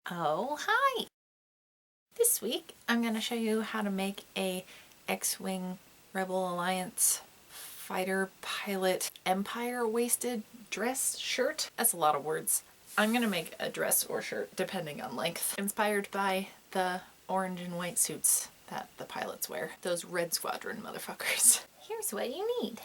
Oh, hi! This week I'm going to show you how to make a X-Wing Rebel Alliance fighter pilot Empire waisted dress shirt. That's a lot of words. I'm going to make a dress or shirt depending on length, inspired by the orange and white suits that the pilots wear. Those Red Squadron motherfuckers. Here's what you need.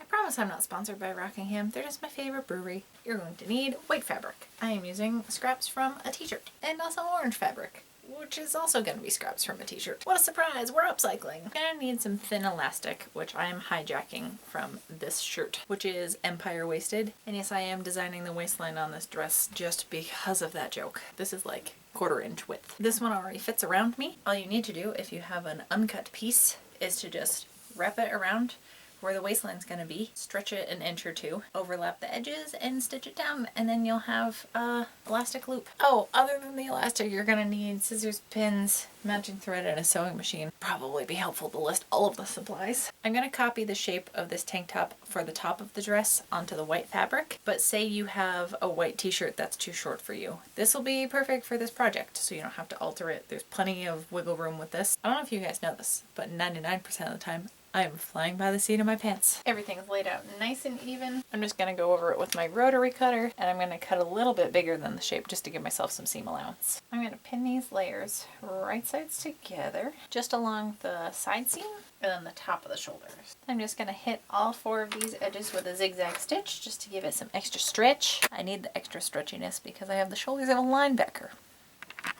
I promise I'm not sponsored by Rockingham, they're just my favorite brewery. You're going to need white fabric. I am using scraps from a t-shirt, and also orange fabric, which is also going to be scraps from a t-shirt. What a surprise, we're upcycling. I'm gonna need some thin elastic, which I am hijacking from this shirt, which is Empire waisted. And yes, I am designing the waistline on this dress just because of that joke. This is like 1/4 inch width. This one already fits around me. All you need to do if you have an uncut piece is to just wrap it around where the waistline's going to be, stretch it 1 inch or 2, overlap the edges, and stitch it down, and then you'll have a elastic loop. Oh, other than the elastic, you're going to need scissors, pins, matching thread, and a sewing machine. Probably be helpful to list all of the supplies. I'm going to copy the shape of this tank top for the top of the dress onto the white fabric, but say you have a white t-shirt that's too short for you. This will be perfect for this project, so you don't have to alter it. There's plenty of wiggle room with this. I don't know if you guys know this, but 99% of the time, I am flying by the seat of my pants. Everything's laid out nice and even. I'm just gonna go over it with my rotary cutter, and I'm gonna cut a little bit bigger than the shape just to give myself some seam allowance. I'm gonna pin these layers right sides together, just along the side seam and then the top of the shoulders. I'm just gonna hit all 4 of these edges with a zigzag stitch just to give it some extra stretch. I need the extra stretchiness because I have the shoulders of a linebacker.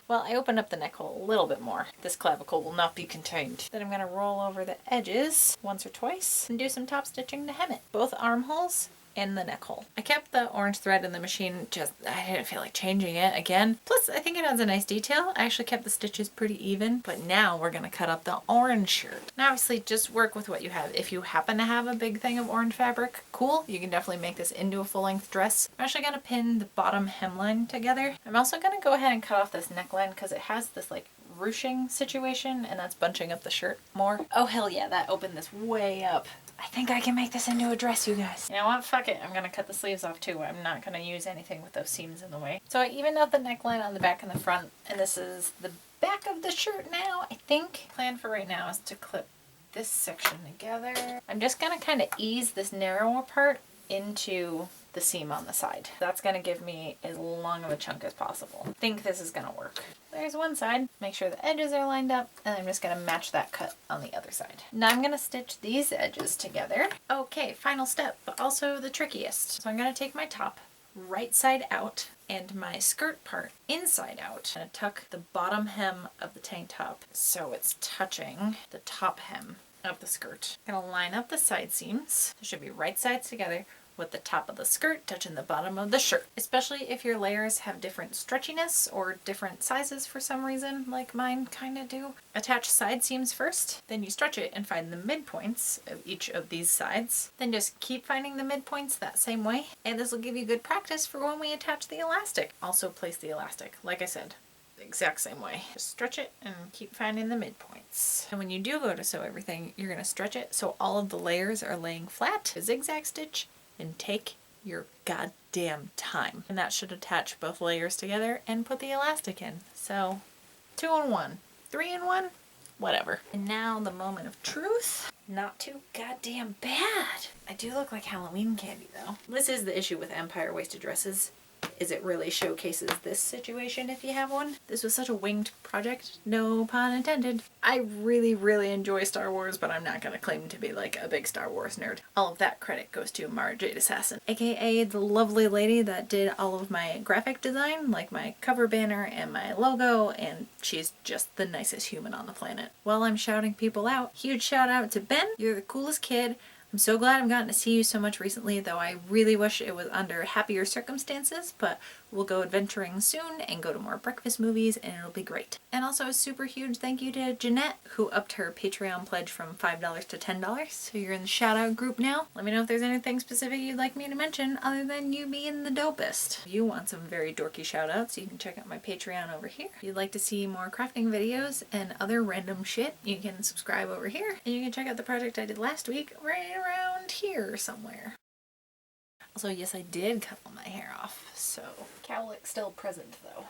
Well, I opened up the neck hole a little bit more. This clavicle will not be contained. Then I'm going to roll over the edges once or twice and do some top stitching to hem it. Both armholes and the neck hole. I kept the orange thread in the machine, I didn't feel like changing it again. Plus, I think it adds a nice detail. I actually kept the stitches pretty even, but now we're gonna cut up the orange shirt. Now obviously just work with what you have. If you happen to have a big thing of orange fabric, cool, you can definitely make this into a full-length dress. I'm actually gonna pin the bottom hemline together. I'm also gonna go ahead and cut off this neckline because it has this like ruching situation and that's bunching up the shirt more. Oh hell yeah, that opened this way up. I think I can make this into a dress, you guys. You know what? Fuck it. I'm gonna cut the sleeves off too. I'm not gonna use anything with those seams in the way. So I evened out the neckline on the back and the front, and this is the back of the shirt now, I think. Plan for right now is to clip this section together. I'm just gonna kind of ease this narrower part into the seam on the side. That's gonna give me as long of a chunk as possible. I think this is gonna work. There's one side. Make sure the edges are lined up, and I'm just gonna match that cut on the other side. Now I'm gonna stitch these edges together. Okay, final step, but also the trickiest. So I'm gonna take my top right side out and my skirt part inside out. I'm gonna tuck the bottom hem of the tank top so it's touching the top hem of the skirt. I'm gonna line up the side seams. They should be right sides together, with the top of the skirt touching the bottom of the shirt. Especially if your layers have different stretchiness or different sizes for some reason, like mine kind of do. Attach side seams first, then you stretch it and find the midpoints of each of these sides. Then just keep finding the midpoints that same way, and this will give you good practice for when we attach the elastic. Also place the elastic, like I said, the exact same way. Just stretch it and keep finding the midpoints. And when you do go to sew everything, you're gonna stretch it so all of the layers are laying flat. A zigzag stitch, and take your goddamn time. And that should attach both layers together and put the elastic in. So 2 in 1, 3 in 1, whatever. And now the moment of truth. Not too goddamn bad. I do look like Halloween candy though. This is the issue with Empire waisted dresses, is it really showcases this situation if you have one. This was such a winged project, no pun intended. I really enjoy Star Wars, but I'm not gonna claim to be like a big Star Wars nerd. All of that credit goes to Mara Jade Assassin, aka the lovely lady that did all of my graphic design, like my cover banner and my logo, and she's just the nicest human on the planet. While I'm shouting people out, huge shout out to Ben, you're the coolest kid. I'm so glad I've gotten to see you so much recently, though I really wish it was under happier circumstances, but we'll go adventuring soon and go to more breakfast movies and it'll be great. And also a super huge thank you to Jeanette, who upped her Patreon pledge from $5 to $10, so you're in the shout out group now. Let me know if there's anything specific you'd like me to mention other than you being the dopest. If you want some very dorky shout outs, you can check out my Patreon over here. If you'd like to see more crafting videos and other random shit, you can subscribe over here. And you can check out the project I did last week right around here somewhere. Also, yes, I did cut all my hair off, so cowlick's still present though.